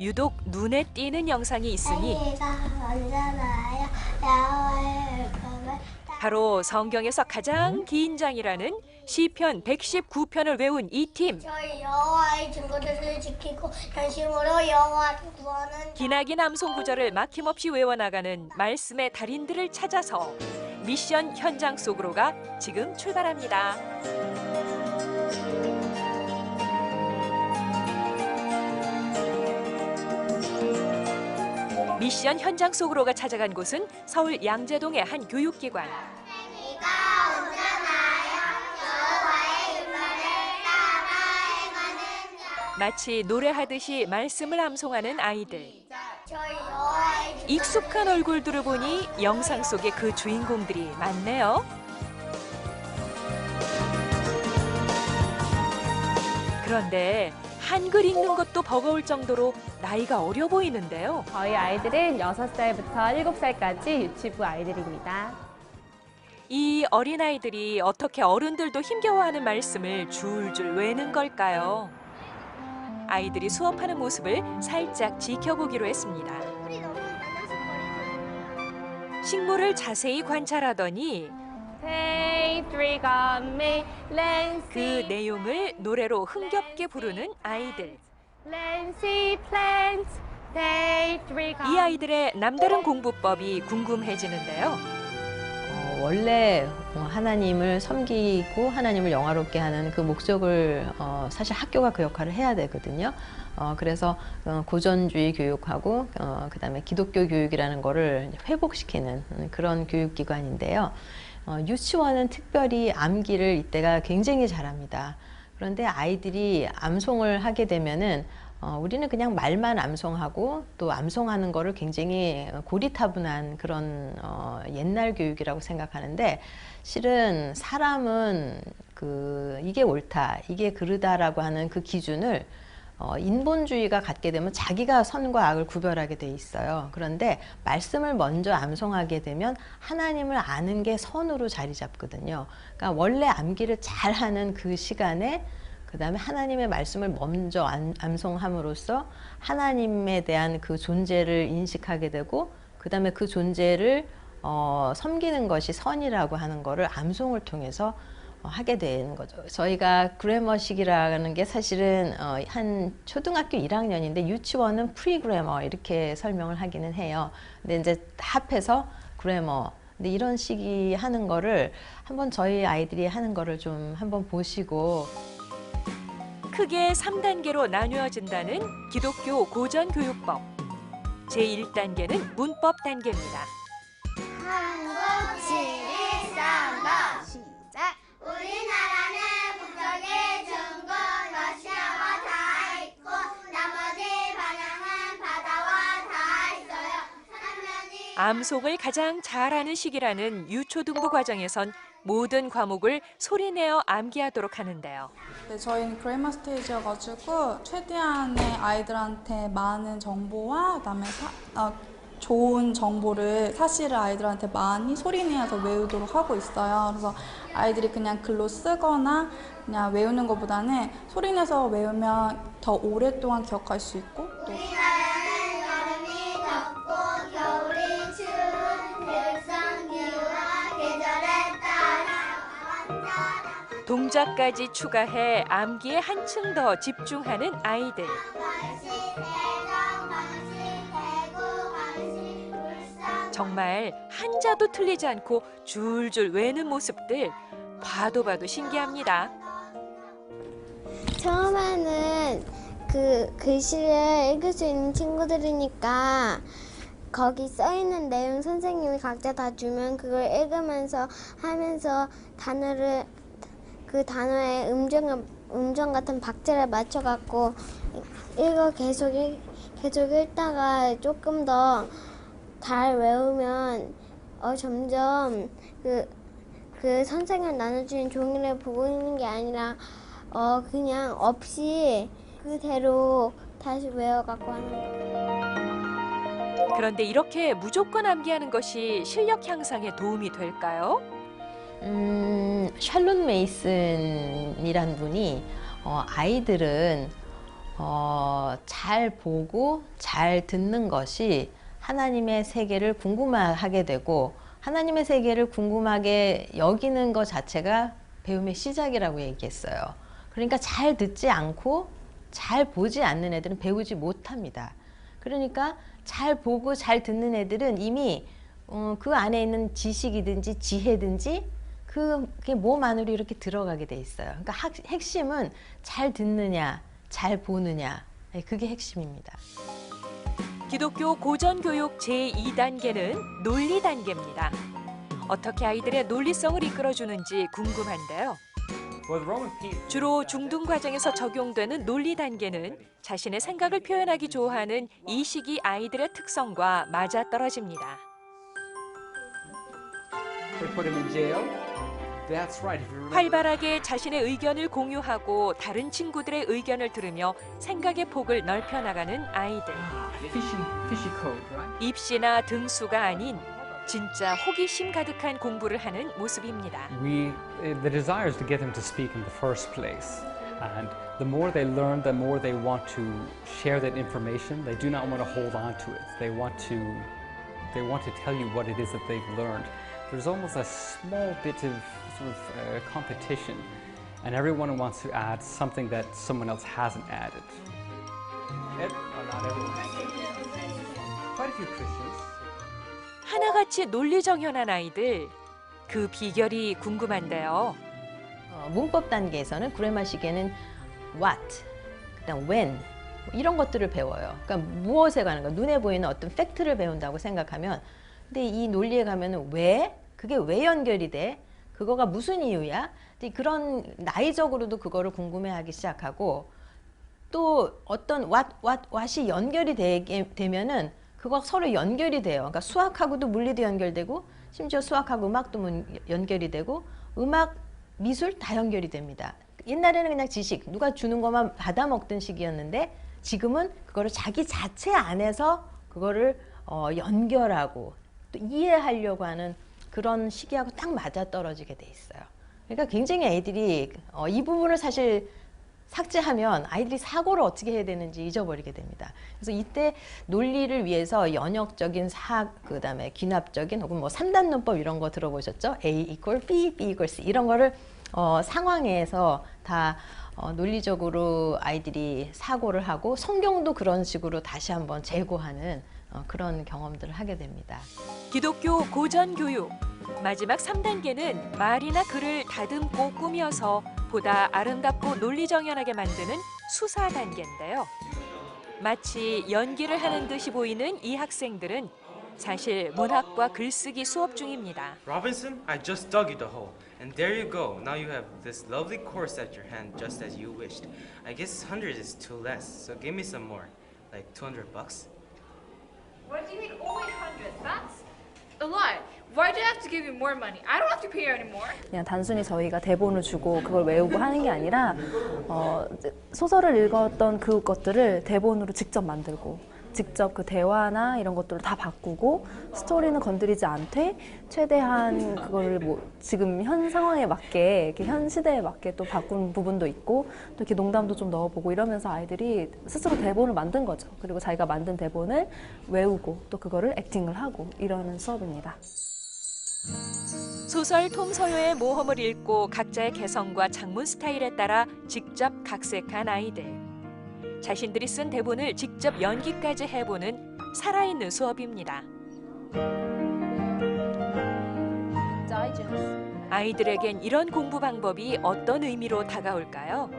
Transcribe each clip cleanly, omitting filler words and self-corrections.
유독 눈에 띄는 영상이 있으니 바로 성경에서 가장 긴 장이라는 시편 119편을 외운 이 팀. 저희 여호와의 증거들을 지키고 전심으로 여호와를 구하는 기나긴 암송 구절을 막힘없이 외워나가는 말씀의 달인들을 찾아서 미션 현장 속으로가 지금 출발합니다. 미션 현장 속으로가 찾아간 곳은 서울 양재동의 한 교육기관. 마치 노래하듯이 말씀을 암송하는 아이들. 저희 여호와의 익숙한 얼굴들을 보니 영상 속에 그 주인공들이 많네요. 그런데 한글 읽는 것도 버거울 정도로 나이가 어려 보이는데요. 저희 아이들은 6살부터 7살까지 유치부 아이들입니다. 이 어린아이들이 어떻게 어른들도 힘겨워하는 말씀을 줄줄 외는 걸까요? 아이들이 수업하는 모습을 살짝 지켜보기로 했습니다. 식물을 자세히 관찰하더니 Say three got me, 그 Lancy, 내용을 노래로 흥겹게 부르는 아이들. Lancy plant. Say three got 이 아이들의 남다른 공부법이 궁금해지는데요. 원래 하나님을 섬기고 하나님을 영화롭게 하는 그 목적을 사실 학교가 그 역할을 해야 되거든요. 그래서 고전주의 교육하고 그다음에 기독교 교육이라는 거를 회복시키는 그런 교육기관인데요. 유치원은 특별히 암기를 이때가 굉장히 잘합니다. 그런데 아이들이 암송을 하게 되면은 우리는 그냥 말만 암송하고 또 암송하는 거를 굉장히 고리타분한 그런 옛날 교육이라고 생각하는데, 실은 사람은 이게 옳다, 이게 그르다라고 하는 그 기준을 인본주의가 갖게 되면 자기가 선과 악을 구별하게 돼 있어요. 그런데 말씀을 먼저 암송하게 되면 하나님을 아는 게 선으로 자리 잡거든요. 그러니까 원래 암기를 잘하는 그 시간에 그 다음에 하나님의 말씀을 먼저 암송함으로써 하나님에 대한 그 존재를 인식하게 되고, 그 다음에 그 존재를 섬기는 것이 선이라고 하는 거를 암송을 통해서 하게 되는 거죠. 저희가 그래머식이라는 게 사실은 한 초등학교 1학년인데 유치원은 프리그래머 이렇게 설명을 하기는 해요. 근데 이제 합해서 그래머. 근데 이런 식이 하는 거를 한번 저희 아이들이 하는 거를 좀 한번 보시고. 크게 3단계로 나뉘어진다는 기독교 고전교육법. 제1단계는 문법 단계입니다. 한국 713번 시작. 우리나라는 북쪽에 중국, 러시아와 다 있고 나머지 반향은 바다와 다 있어요. 한면이 암송을 가장 잘하는 시기라는 유초등부 과정에선 모든 과목을 소리내어 암기하도록 하는데요. 네, 저희는 그레이머 스테이지여가지고 최대한의 아이들한테 많은 정보와 그다음에 좋은 정보를 사실을 아이들한테 많이 소리내어서 외우도록 하고 있어요. 그래서 아이들이 그냥 글로 쓰거나 그냥 외우는 것보다는 소리내서 외우면 더 오랫동안 기억할 수 있고 또 우리나라는 여름이 덥고 겨울이 추운 대륙성 기후와 계절에 따라 동작까지 추가해 암기에 한층 더 집중하는 아이들. 정말 한자도 틀리지 않고 줄줄 외는 모습들 봐도 신기합니다. 처음에는 그 글씨를 읽을 수 있는 친구들이니까 거기 써 있는 내용 선생님이 각자 다 주면 그걸 읽으면서 하면서 그 단어에 음정 같은 박자를 맞춰갖고 계속 읽다가 조금 더 잘 외우면 점점 그 선생님 나눠주는 종이를 보고 있는 게 아니라 그냥 없이 그대로 다시 외워갖고 하는 거예요. 그런데 이렇게 무조건 암기하는 것이 실력 향상에 도움이 될까요? 샬론 메이슨이란 분이 아이들은 잘 보고 잘 듣는 것이 하나님의 세계를 궁금하게 되고 하나님의 세계를 궁금하게 여기는 것 자체가 배움의 시작이라고 얘기했어요. 그러니까 잘 듣지 않고 잘 보지 않는 애들은 배우지 못합니다. 그러니까 잘 보고 잘 듣는 애들은 이미 그 안에 있는 지식이든지 지혜든지 그게 몸 안으로 이렇게 들어가게 돼 있어요. 그러니까 핵심은 잘 듣느냐, 잘 보느냐, 그게 핵심입니다. 기독교 고전교육 제2단계는 논리 단계입니다. 어떻게 아이들의 논리성을 이끌어주는지 궁금한데요. 주로 중등 과정에서 적용되는 논리 단계는 자신의 생각을 표현하기 좋아하는 이 시기 아이들의 특성과 맞아떨어집니다. 활발하게 자신의 의견을 공유하고 다른 친구들의 의견을 들으며 생각의 폭을 넓혀 나가는 아이들. 입시나 등수가 아닌 진짜 호기심 가득한 공부를 하는 모습입니다. The desire is to get them to speak in the first place. And the more they learn, the more they want to share that information. They do not want to hold on to it. They want to tell you what it is that they've learned. There's almost a small bit of sort of competition, and everyone wants to add something that someone else hasn't added. Not everyone. Quite a few Christians. 하나같이 논리정연한 아이들, 그 비결이 궁금한데요. 문법 단계에서는 그레마 시계는 what, 그다음 when 이런 것들을 배워요. 그러니까 무엇에 관한 거, 눈에 보이는 어떤 팩트를 배운다고 생각하면, 근데 이 논리에 가면은 왜, 그게 왜 연결이 돼? 그거가 무슨 이유야? 그런 나이적으로도 그거를 궁금해하기 시작하고, 또 어떤 what이 연결이 되면은 그거 서로 연결이 돼요. 그러니까 수학하고도 물리도 연결되고, 심지어 수학하고 음악도 연결이 되고, 음악, 미술 다 연결이 됩니다. 옛날에는 그냥 지식, 누가 주는 것만 받아먹던 시기였는데 지금은 그거를 자기 자체 안에서 그거를 연결하고 또 이해하려고 하는 그런 시기하고 딱 맞아떨어지게 돼 있어요. 그러니까 굉장히 애들이 이 부분을 사실 삭제하면 아이들이 사고를 어떻게 해야 되는지 잊어버리게 됩니다. 그래서 이때 논리를 위해서 연역적인 그다음에 귀납적인 혹은 뭐 3단 논법 이런 거 들어보셨죠? A equal B, B equal C 이런 거를 상황에서 다 논리적으로 아이들이 사고를 하고 성경도 그런 식으로 다시 한번 재고하는 그런 경험들을 하게 됩니다. 기독교 고전교육 마지막 3단계는 말이나 글을 다듬고 꾸며서 보다 아름답고 논리정연하게 만드는 수사 단계인데요. 마치 연기를 하는 듯이 보이는 이 학생들은 사실 문학과 글쓰기 수업 중입니다. Robinson, I just dug you the hole. And there you go. Now you have this lovely course at your hand just as you wished. I guess 100 is too less, so give me some more. Like $200? What do you mean only 100? That's a lot. Why do I have to give you more money? I don't have to pay you anymore. 그냥 단순히 저희가 대본을 주고 그걸 외우고 하는 게 아니라 소설을 읽었던 그것들을 대본으로 직접 만들고 직접 그 대화나 이런 것들을 다 바꾸고 스토리는 건드리지 않되 최대한 그거를 뭐 지금 현 상황에 맞게 이렇게 현 시대에 맞게 또 바꾼 부분도 있고 또 이렇게 농담도 좀 넣어보고 이러면서 아이들이 스스로 대본을 만든 거죠. 그리고 자기가 만든 대본을 외우고 또 그거를 액팅을 하고 이러는 수업입니다. 소설 톰 소요의 모험을 읽고 각자의 개성과 작문 스타일에 따라 직접 각색한 아이들. 자신들이 쓴 대본을 직접 연기까지 해보는 살아있는 수업입니다. 아이들에겐 이런 공부 방법이 어떤 의미로 다가올까요?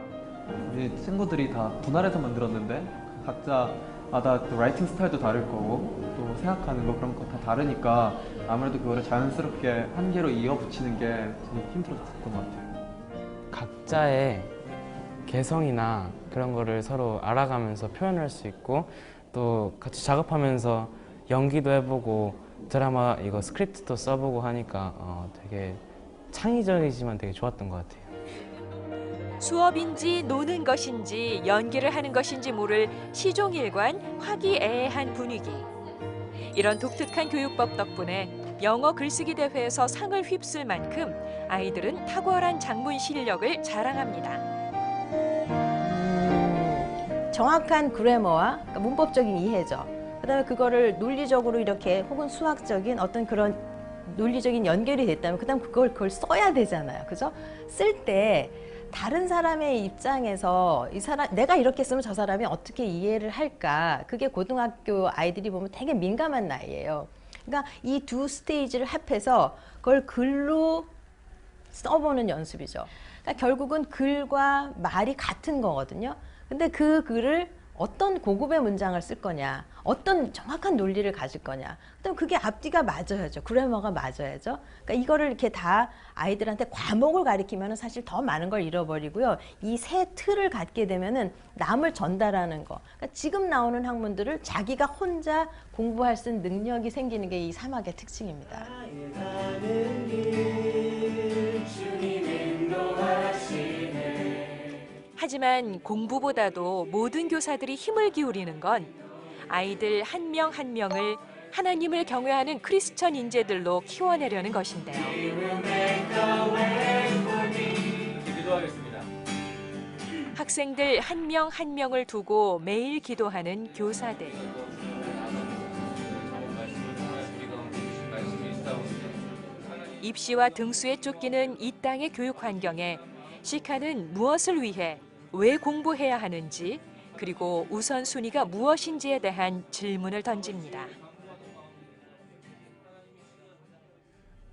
우리 친구들이 다 분할해서 만들었는데 각자마다 또 라이팅 스타일도 다를 거고 또 생각하는 거 그런 거 다 다르니까 아무래도 그거를 자연스럽게 한 개로 이어붙이는 게 좀 힘들었던 것 같아요. 각자의 개성이나 그런 거를 서로 알아가면서 표현할 수 있고 또 같이 작업하면서 연기도 해보고 드라마 이거 스크립트도 써보고 하니까 되게 창의적이지만 되게 좋았던 것 같아요. 수업인지 노는 것인지 연기를 하는 것인지 모를 시종일관 화기애애한 분위기. 이런 독특한 교육법 덕분에 영어 글쓰기 대회에서 상을 휩쓸 만큼 아이들은 탁월한 작문 실력을 자랑합니다. 정확한 그래머와 그러니까 문법적인 이해죠. 그다음에 그거를 논리적으로 이렇게 혹은 수학적인 어떤 그런 논리적인 연결이 됐다면 그다음 그걸 써야 되잖아요. 그죠? 쓸 때 다른 사람의 입장에서 이 사람 내가 이렇게 쓰면 저 사람이 어떻게 이해를 할까? 그게 고등학교 아이들이 보면 되게 민감한 나이예요. 그러니까 이 두 스테이지를 합해서 그걸 글로 써보는 연습이죠. 그러니까 결국은 글과 말이 같은 거거든요. 근데 그 글을 어떤 고급의 문장을 쓸 거냐, 어떤 정확한 논리를 가질 거냐, 그다음 그게 앞뒤가 맞아야죠. 그래머가 맞아야죠. 그러니까 이거를 이렇게 다 아이들한테 과목을 가리키면은 사실 더 많은 걸 잃어버리고요. 이 세 틀을 갖게 되면은 남을 전달하는 거. 그러니까 지금 나오는 학문들을 자기가 혼자 공부할 수 있는 능력이 생기는 게 이 3학의 특징입니다. 하지만 공부보다도 모든 교사들이 힘을 기울이는 건 아이들 한 명 한 명을 하나님을 경외하는 크리스천 인재들로 키워내려는 것인데요. 기도하겠습니다. 학생들 한 명 한 명을 두고 매일 기도하는 교사들. 입시와 등수에 쫓기는 이 땅의 교육 환경에 시카는 무엇을 위해, 왜 공부해야 하는지, 그리고 우선순위가 무엇인지에 대한 질문을 던집니다.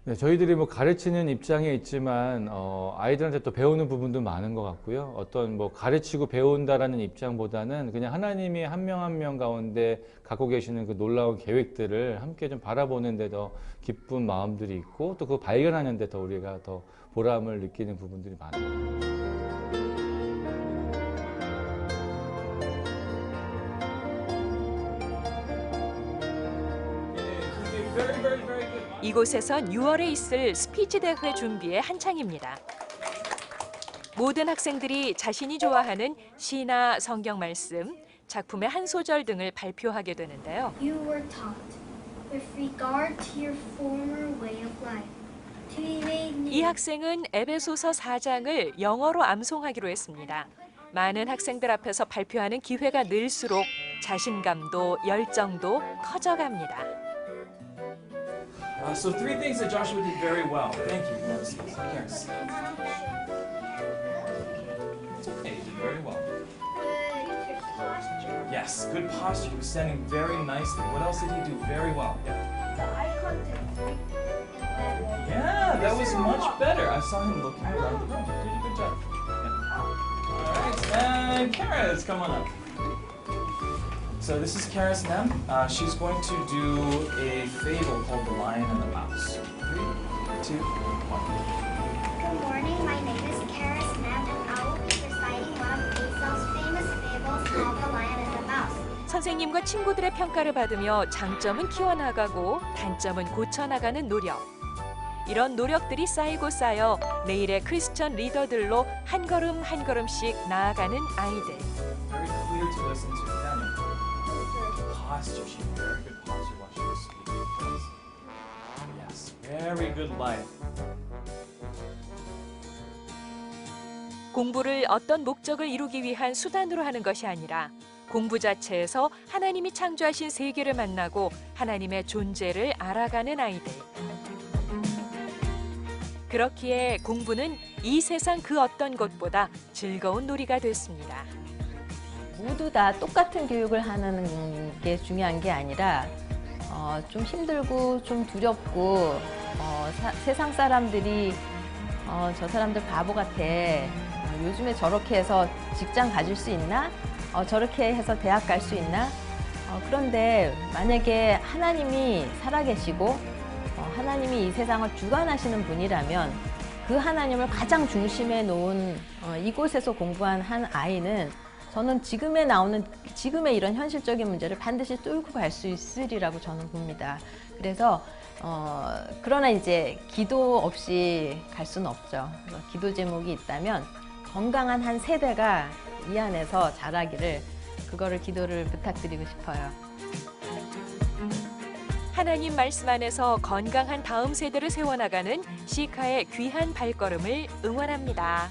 네, 저희들이 뭐 가르치는 입장에 있지만 아이들한테 또 배우는 부분도 많은 것 같고요. 어떤 뭐 가르치고 배운다라는 입장보다는 그냥 하나님이 한 명 한 명 가운데 갖고 계시는 그 놀라운 계획들을 함께 좀 바라보는 데 더 기쁜 마음들이 있고 또 그거 발견하는 데 더 우리가 더 보람을 느끼는 부분들이 많아요. 이곳에선 6월에 있을 스피치 대회 준비에 한창입니다. 모든 학생들이 자신이 좋아하는 시나 성경 말씀, 작품의 한 소절 등을 발표하게 되는데요. You were taught, with regard to your former way of life, to be made new. 이 학생은 에베소서 4장을 영어로 암송하기로 했습니다. 많은 학생들 앞에서 발표하는 기회가 늘수록 자신감도 열정도 커져갑니다. So 3 things that Joshua did very well. Thank you. Yes. It's okay. You did very well. Good posture. Yes, good posture. He was standing very nicely. What else did he do very well? Yeah. The eye contact. Yeah, that was much better. I saw him looking around the room. You did a good job. Yeah. All right, and Karis, come on up. So this is Karis Nem. She's going to do a fable called The Lion and the Mouse. 3, 2, 1. Good morning, my name is Karis Nem, and I will be reciting one of Aesop's famous fables called The Lion and the Mouse. 선생님과 친구들의 평가를 받으며 장점은 키워나가고 단점은 고쳐나가는 노력. 이런 노력들이 쌓이고 쌓여 내일의 크리스천 리더들로 한 걸음 한 걸음씩 나아가는 아이들. Very clear to listen to. Daniel. Posture. She had very good posture while she was speaking. Yes, very good life. 공부를 어떤 목적을 이루기 위한 수단으로 하는 것이 아니라 공부 자체에서 하나님이 창조하신 세계를 만나고 하나님의 존재를 알아가는 아이들. 그렇기에 공부는 이 세상 그 어떤 것보다 즐거운 놀이가 됐습니다. 모두 다 똑같은 교육을 하는 게 중요한 게 아니라 좀 힘들고 좀 두렵고 세상 사람들이 저 사람들 바보 같아. 요즘에 저렇게 해서 직장 가질 수 있나? 저렇게 해서 대학 갈 수 있나? 그런데 만약에 하나님이 살아계시고 하나님이 이 세상을 주관하시는 분이라면 그 하나님을 가장 중심에 놓은 이곳에서 공부한 한 아이는 저는 지금의 이런 현실적인 문제를 반드시 뚫고 갈 수 있으리라고 저는 봅니다. 그래서 그러나 이제 기도 없이 갈 수는 없죠. 기도 제목이 있다면 건강한 한 세대가 이 안에서 자라기를 그거를 기도를 부탁드리고 싶어요. 하나님 말씀 안에서 건강한 다음 세대를 세워나가는 시카의 귀한 발걸음을 응원합니다.